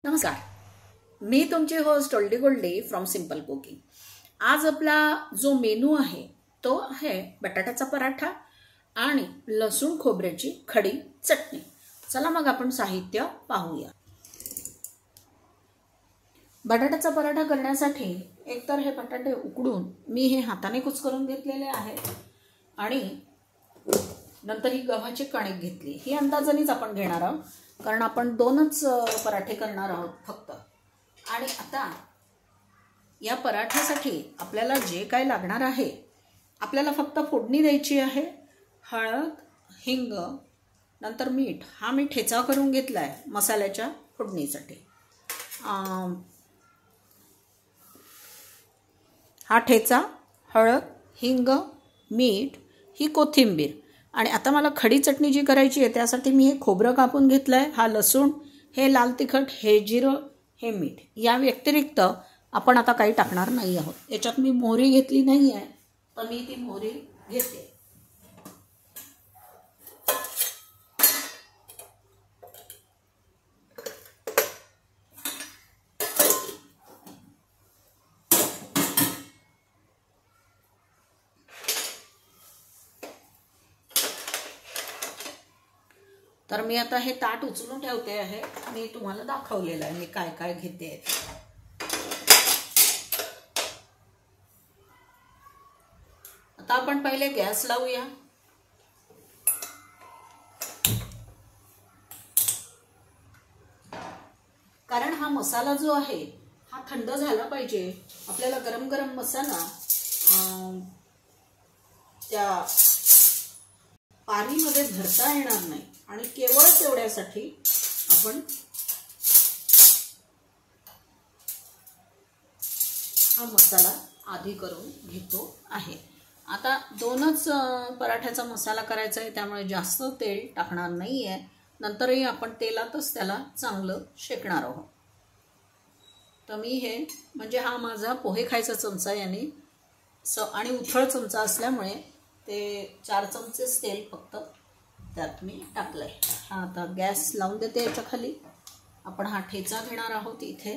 नमस्कार, मी तुमची होस्ट ओल्डी गोल्डी फ्रॉम सिंपल कुकिंग। आज आपला जो मेनू आहे तो आहे बटाट्याचा पराठा आणि लसूण खोबऱ्याची खडी चटणी। चला मग आपण साहित्य पाहूया। बटाट्याचा पराठा करण्यासाठी एकतर हे बटाटे उकडून मी हे हाताने कुस्करून घेतलेले आहेत आणि नंतर ही गव्हाची कणिक घेतली। ही अंदाजानेच आपण घेणार आहोत कारण आपण दोनच पराठे करणार आहोत फक्त। आणि आता या पराठ्यासाठी आपल्याला जे काय लागणार आहे, आपल्याला फक्त फोडणी द्यायची आहे। हळद, हिंग, नंतर मीठ। हा मी ठेचा करून घेतला आहे मसाल्याच्या फोडणीसाठी। हा ठेचा, हळद, हिंग, मीठ, ही कोथिंबीर। आणि आता मला खडी चटणी जी करायची आहे त्यासाठी मी हे खोबरं कापून घेतलं आहे, हा लसूण, हे लाल तिखट, हे जिरं, हे मीठ। या व्यतिरिक्त आपण आता काही टाकणार नाही आहोत। याच्यात मी मोहरी घेतली नाही आहे तर मी ती मोहरी घेते। तर मी आता हे ताट उचलून ठेवते आहे। मी तुम्हाला दाखवलेलं आहे मी काय काय घेते। आता आपण पहिले गॅस लावूया। कारण हा मसाला जो आहे हा थंड झाला पाहिजे। आपल्याला गरम गरम मसाला त्या पारीमध्ये भरता येणार नाही आणि केवळ तेवढ्यासाठी आपण हा मसाला आधी करून घेतो आहे। आता दोनच पराठ्याचा मसाला करायचा आहे त्यामुळे जास्त तेल टाकणार नाही आहे। नंतरही आपण तेलातच त्याला चांगलं शेकणार आहोत। तर मी हे म्हणजे हा माझा पोहे खायचा चमचा याने आणि उथळ चमचा असल्यामुळे ते 4 चमचेच तेल फक्त त्यात मी टाकलंय। हा आता गॅस लावून देते। याच्या खाली आपण हा ठेचा घेणार आहोत। इथे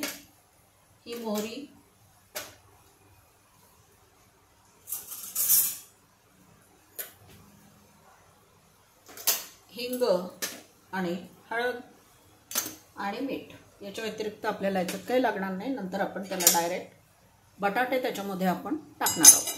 ही मोहरी, हिंग आणि हळद आणि मीठ। याच्या व्यतिरिक्त आपल्याला याच्यात काही लागणार नाही। नंतर आपण त्याला डायरेक्ट बटाटे त्याच्यामध्ये आपण टाकणार आहोत।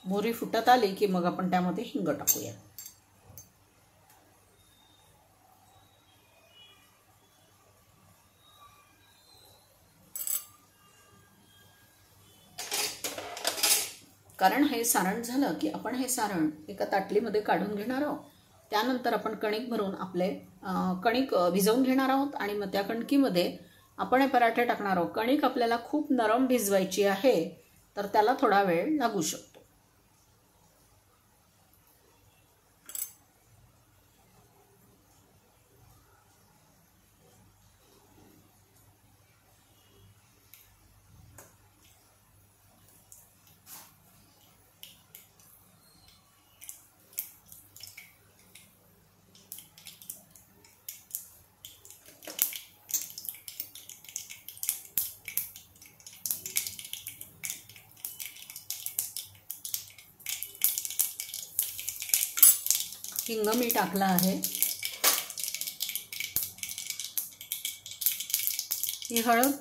मोहरी फुटत आली की मग आपण त्यामध्ये हिंग टाकूया। कारण हे सारण झालं की आपण हे सारण एका ताटलीमध्ये काढून घेणार आहोत। त्यानंतर आपण कणिक भरून आपले कणिक भिजवून घेणार आहोत आणि मग त्या कणकीमध्ये आपण हे पराठे टाकणार आहोत। कणिक आपल्याला खूप नरम भिजवायची आहे तर त्याला थोडा वेळ लागू शकतो। हिंग मी टाकला आहे। ही हळद,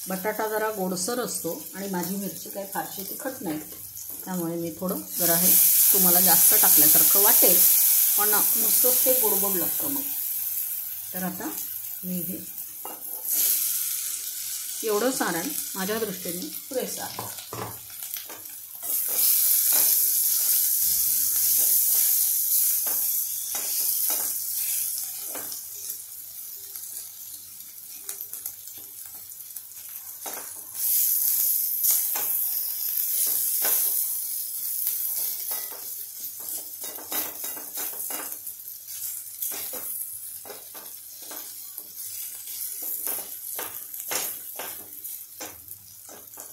बटाटा जरा गोडसर असतो आणि माझी मिरची काही फारशी तिखट नाही त्यामुळे मी थोडं जरा हे तुम्हाला जास्त टाकल्यासारखं वाटेल पण नुसतंच ते गोड लागतं मग। तर आता मी हे एवढं सारण माझ्या दृष्टीने पुरेसं आहे।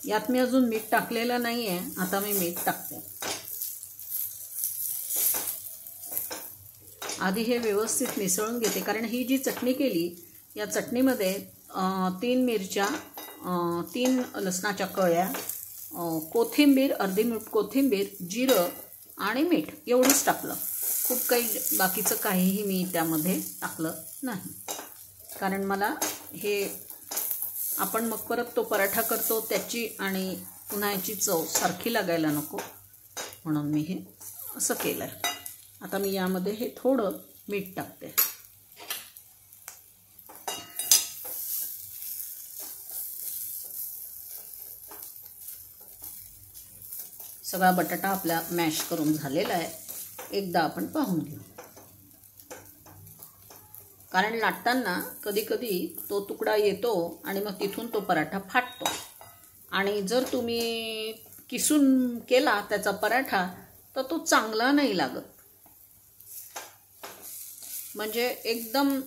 यात मी अजून मीठ टाकलेलं नाही आहे. आता मी मीठ टाकते. आधी हे व्यवस्थित मिसळून घेते, कारण ही जी चटणी केली या चटणीमध्ये 3 मिरच्या, 3 लसणाच्या कळ्या, कोथिंबीर, अर्धी मूठ कोथिंबीर, जिरं आणि मीठ एवढंच टाकलं. खूप काही बाकीचं काहीही मी त्यामध्ये टाकलं नाही, कारण मला हे आपण मग परत तो पराठा करतो त्याची आणि पुन्हा याची चव सारखी लागायला नको, म्हणून मी हे असं केलं आहे. आता मी यामध्ये हे थोडं मीठ टाकते. सगळा बटाटा आपला मॅश करून झालेला आहे. एकदा आपण पाहून घेऊ, कारण लाटताना कधी कधी तो तुकडा येतो आणि मग तिथून तो पराठा फाटतो. आणि जर तुम्ही किसून केला त्याचा पराठा तर तो चांगला नाही लागत, म्हणजे एकदम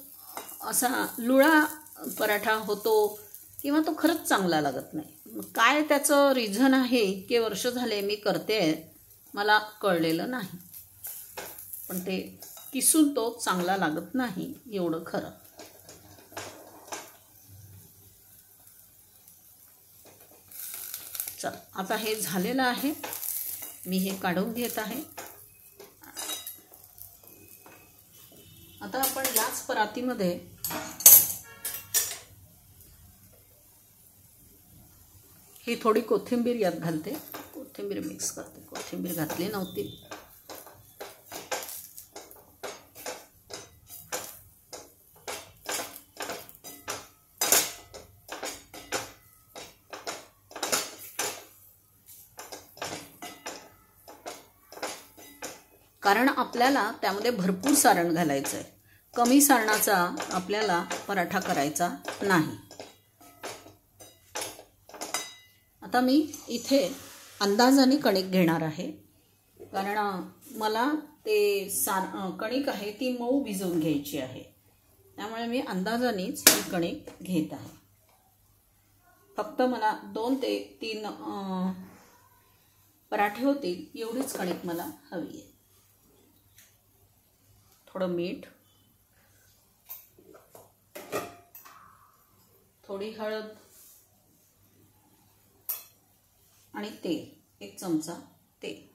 असा लुळा पराठा होतो किंवा तो खरंच चांगला लागत नाही. काय त्याचं रिझन आहे, इतके वर्ष झाले मी करते, मला कळलेलं नाही, पण ते किसून तो चांगला लागत नाही एवढं खरं. चल, आता हे झालेलं आहे. मी हे काढून घेत आहे. आता आपण याच परातीमध्ये ही थोडी कोथिंबीर यात घालते. कोथिंबीर मिक्स करते. कोथिंबीर घातली नव्हती. कारण आपल्याला त्यामध्ये भरपूर सारण घालायचं आहे. कमी सारणाचा आपल्याला पराठा करायचा नाही. आता मी इथे अंदाजाने कणिक घेणार आहे, कारण मला ते कणिक आहे ती मऊ भिजवून घ्यायची आहे. त्यामुळे मी अंदाजानेच ही कणिक घेत आहे. फक्त मला 2 ते 3 पराठे होतील एवढीच कणिक मला हवी आहे. थोडं मीठ, थोडी हळद आणि तेल, 1 चमचा तेल.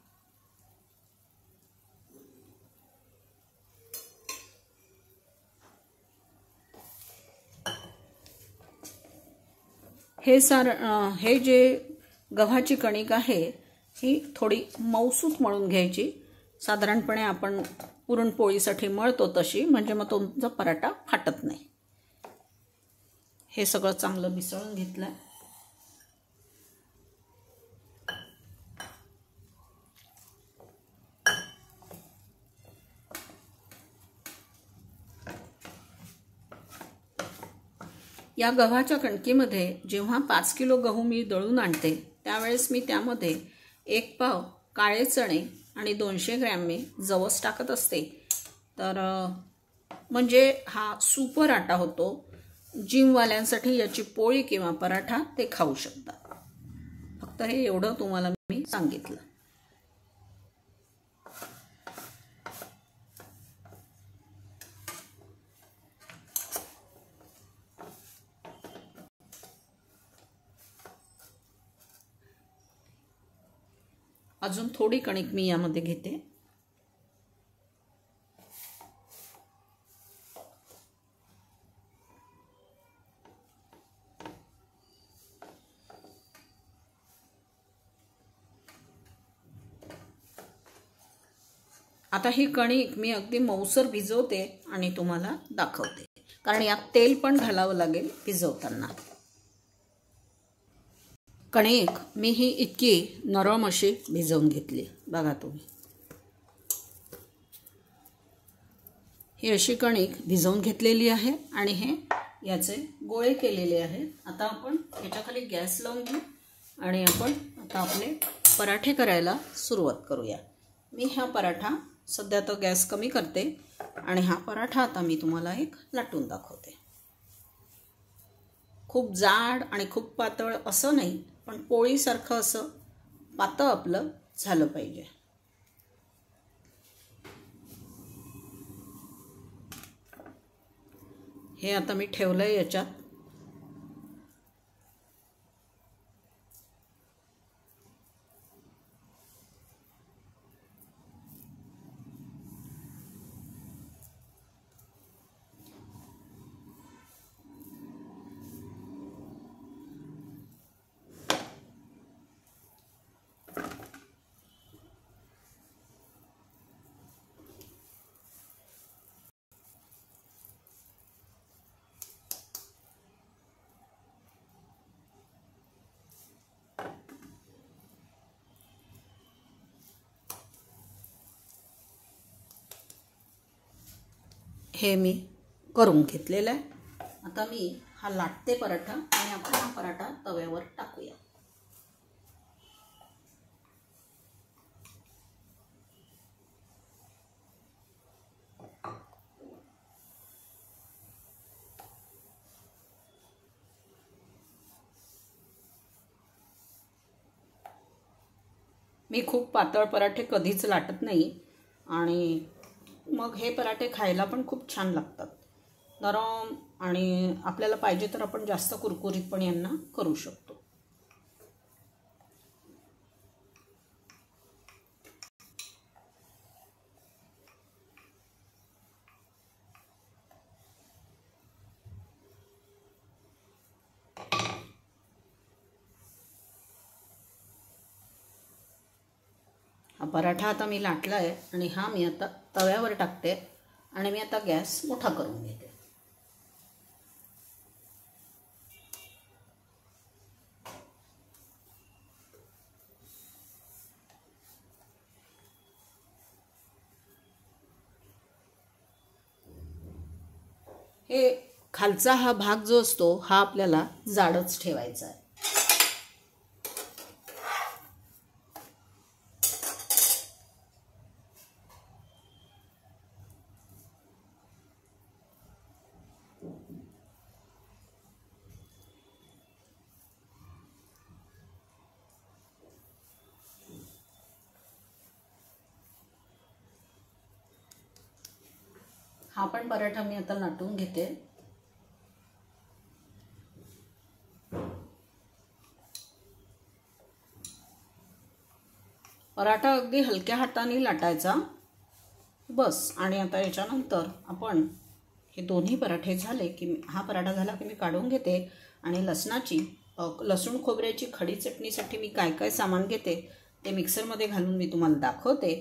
हे जे गव्हाची कणिक आहे ही थोडी मऊसूत मळून घ्यायची. साधारणपणे आपण पुरणपोळीसाठी मळतो तशी, म्हणजे मग तुमचा पराठा फाटत नाही. हे सगळं चांगलं मिसळून घेतलं. या गव्हाच्या कणकीमध्ये जेव्हा 5 किलो गहू मी दळून आणते त्यावेळेस मी त्यामध्ये 1 पाव काळे चणे आणि 200 ग्रॅम मी जवस टाकत असते. तर म्हणजे हा सुपर आटा होतो. जिमवाल्यांसाठी याची पोळी किंवा पराठा ते खाऊ शकतात. फक्त हे एवढं तुम्हाला मी सांगितलं. अजून थोडी कणिक मी यामध्ये घेते. आता ही कणिक मी अगदी मऊसर भिजवते आणि तुम्हाला दाखवते, कारण यात तेल पण घालावं लागेल भिजवताना. कणिक मी ही इतकी नरम अशी भिजवून घेतली. बघा तुम्ही, ही अशी कणिक भिजवून घेतलेली आहे आणि हे याचे गोळे केलेले आहेत. आता आपण याच्याखाली गॅस लावून घेऊ आणि आपण आता आपले पराठे करायला सुरुवात करूया. मी हा पराठा सध्या तर गॅस कमी करते आणि हा पराठा आता मी तुम्हाला एक लाटून दाखवते. खूप जाड आणि खूप पातळ असं नाही, पण पोळीसारखं असं पातळ आपलं झालं पाहिजे. हे आता मी ठेवलंय याच्यात. हे मी करून घेतलेलं आहे. आता मी हा लाटते पराठा आणि आपण हा पराठा तव्यावर टाकूया. मी खूप पातळ पराठे कधीच लाटत नाही आणि मग हे पराठे खायला पण खूप छान लागतात, नरम, आणि आपल्याला पाहिजे तर आपण जास्त कुरकुरीत पण यांना करू शकतो. हा पराठा आता मी लाटला आहे आणि हा मी आता तव्यावर टाकते आणि मी आता गॅस मोठा करून घेते. हे खालचा हा भाग जो असतो हा आपल्याला जाडच ठेवायचा आहे. हा पण पराठा मी आता लाटून घेते. पराठा अगदी हलक्या हाताने लाटायचा बस. आणि आता याच्यानंतर आपण हे दोन्ही पराठे झाले की हा पराठा झाला की मी काढून घेते आणि लसूण खोबऱ्याची खडी चटणीसाठी मी काय काय सामान घेते ते मिक्सरमध्ये घालून मी तुम्हाला दाखवते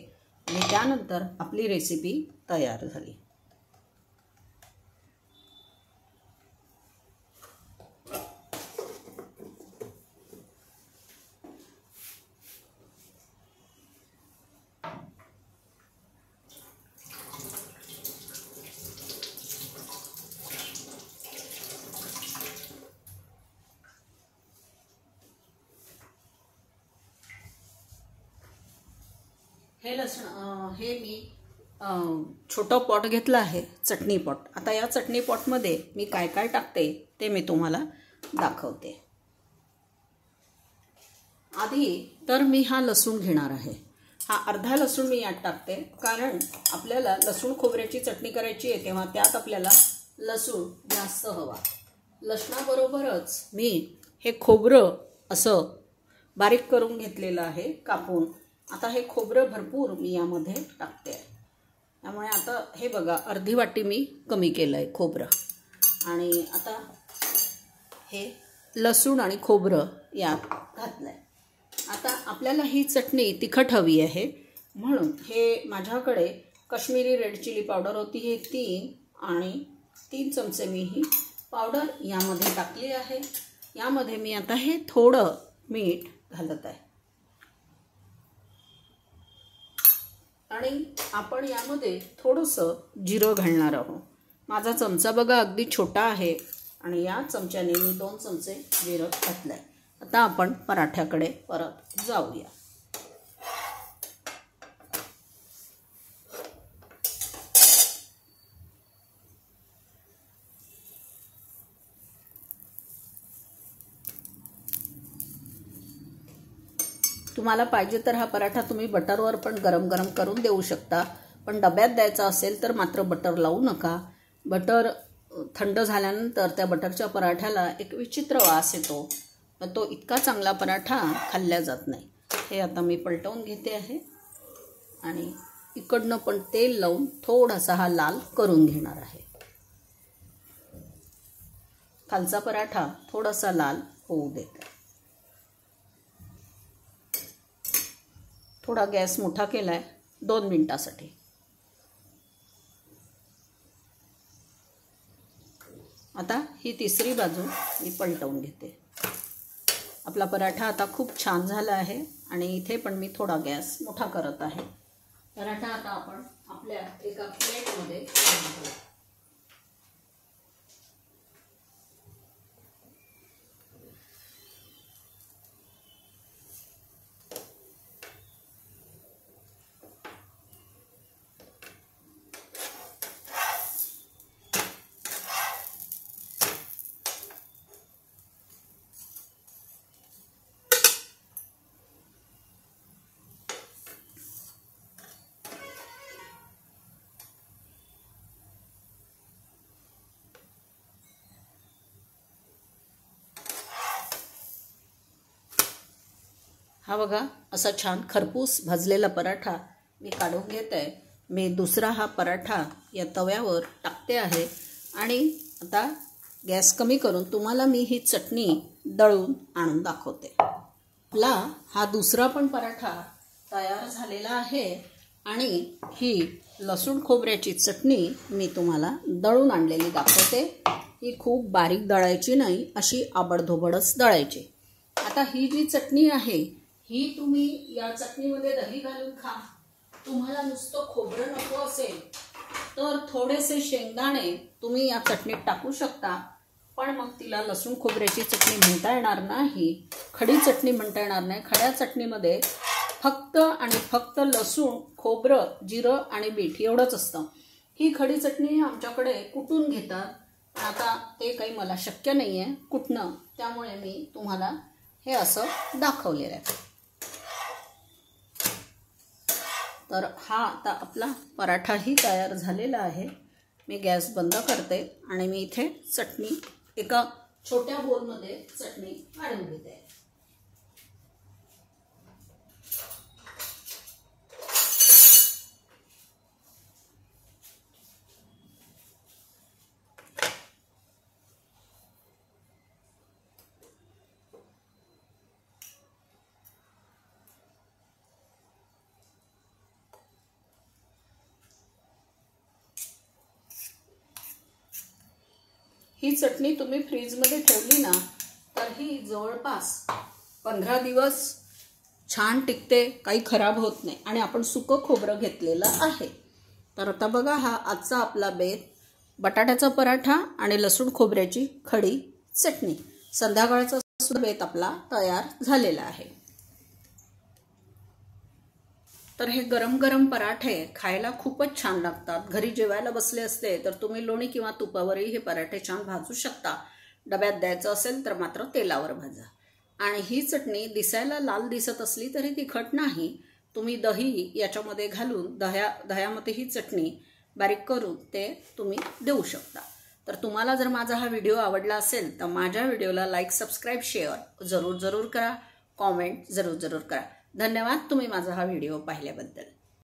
आणि त्यानंतर आपली रेसिपी तयार झाली. हे मी छोटं पॉट घेतलं आहे, चटणी पॉट. आता या चटणी पॉटमध्ये मी काय काय टाकते ते मी तुम्हाला दाखवते. आधी तर मी हा लसूण घेणार आहे. हा अर्धा लसूण मी यात टाकते, कारण आपल्याला लसूण खोबऱ्याची चटणी करायची आहे तेव्हा त्यात आपल्याला लसूण जास्त हवा. लसणाबरोबरच मी हे खोबरं असं बारीक करून घेतलेलं आहे कापून. आता हे खोबरं भरपूर मी यामध्ये टाकते. त्यामुळे आता हे बघा अर्धी वाटी मी कमी केलं आहे खोबरं. आणि आता हे लसूण आणि खोबरं यात घातलं आहे. आता आपल्याला ही चटणी तिखट हवी आहे म्हणून हे माझ्याकडे काश्मीरी रेड चिली पावडर होती, हे 3 चमचे मी ही पावडर यामध्ये टाकली आहे. यामध्ये मी आता हे थोडं मीठ घालत आहे आणि आपण यामध्ये थोडंसं जिरं घालणार आहोत. माझा चमचा बघा अगदी छोटा आहे आणि या चमच्याने मी 2 चमचे जिरं घातलं आहे. आता आपण पराठ्याकडे परत जाऊया. तुम्हाला पाहिजे तर हा पराठा तुम्ही बटरवर पण गरम गरम करून देऊ शकता, पण डब्यात द्यायचा असेल तर मात्र बटर लावू नका. बटर थंड झाल्यानंतर त्या बटरच्या पराठ्याला एक विचित्र वास येतो, पण तो इतका चांगला पराठा खाल्ला जात नाही. हे आता मी पलटवून घेते आहे आणि इकडनं पण तेल लावून थोडासा हा लाल करून घेणार आहे. खालचा पराठा थोडासा लाल होऊ देते. थोडा गॅस मोठा केला आहे 2 मिनिटासाठी. आता ही तिसरी बाजू मी पलटवून घेते. आपला पराठा आता खूप छान झाला आहे आणि इथे पण मी थोडा गॅस मोठा करत आहे. पराठा आता आपण आपल्या एका प्लेटमध्ये घालू. हा बघा, असा छान खरपूस भाजलेला पराठा मी काढून घेत आहे. मी दुसरा हा पराठा या तव्यावर टाकते आहे आणि आता गॅस कमी करून तुम्हाला मी ही चटणी दळून आणून दाखवते. आपला हा दुसरा पण पराठा तयार झालेला आहे आणि ही लसूण खोबऱ्याची चटणी मी तुम्हाला दळून आणलेली दाखवते. ही खूप बारीक दळायची नाही, अशी आबडधोबडच दळायची. आता ही जी चटणी आहे ही तुम्ही या चटणीमध्ये दही घालून खा. तुम्हाला नुसतं खोबरं नको असेल तर थोडेसे शेंगदाणे तुम्ही या चटणीत टाकू शकता, पण मग तिला लसूण खोबऱ्याची चटणी म्हणता येणार नाही, खडी चटणी म्हणता येणार नाही. खड्या चटणीमध्ये फक्त आणि फक्त लसूण, खोबरं, जिरं आणि बीट एवढंच असतं. ही खडी चटणी आमच्याकडे कुटून घेतात, आता ते काही मला शक्य नाही आहे कुटणं, त्यामुळे मी तुम्हाला हे असं दाखवलेलं आहे. तर हा आता आपला पराठाही तयार झालेला आहे. मी गॅस बंद करते आणि मी इथे चटणी एका छोट्या बोलमध्ये चटणी काढून घेते. ही चटणी तुम्ही फ्रीजमध्ये ठेवली ना तर ही जवळपास 15 दिवस छान टिकते, काही खराब होत नाही आणि आपण सुकं खोबरं घेतलेलं आहे. तर आता बघा, हा आजचा आपला बेत बटाट्याचा पराठा आणि लसूण खोबऱ्याची खडी चटणी. संध्याकाळचा सुद्धा बेत आपला तयार झालेला आहे. तर हे गरम गरम पराठे खायला खूपच छान लागतात. घरी जेवायला बसले असते तर तुम्ही लोणी किंवा तुपावरही हे पराठे छान भाजू शकता. डब्यात द्यायचं असेल तर मात्र तेलावर भाजा. आणि ही चटणी दिसायला लाल दिसत असली तरी तिखट नाही. तुम्ही दही याच्यामध्ये घालून दह्यामध्ये ही चटणी बारीक करून ते तुम्ही देऊ शकता. तर तुम्हाला जर माझा हा व्हिडिओ आवडला असेल तर माझ्या व्हिडिओला लाईक, सबस्क्राईब, शेअर जरूर करा. कॉमेंट जरूर करा. धन्यवाद तुम्ही माझा हा व्हिडिओ पाहिल्याबद्दल.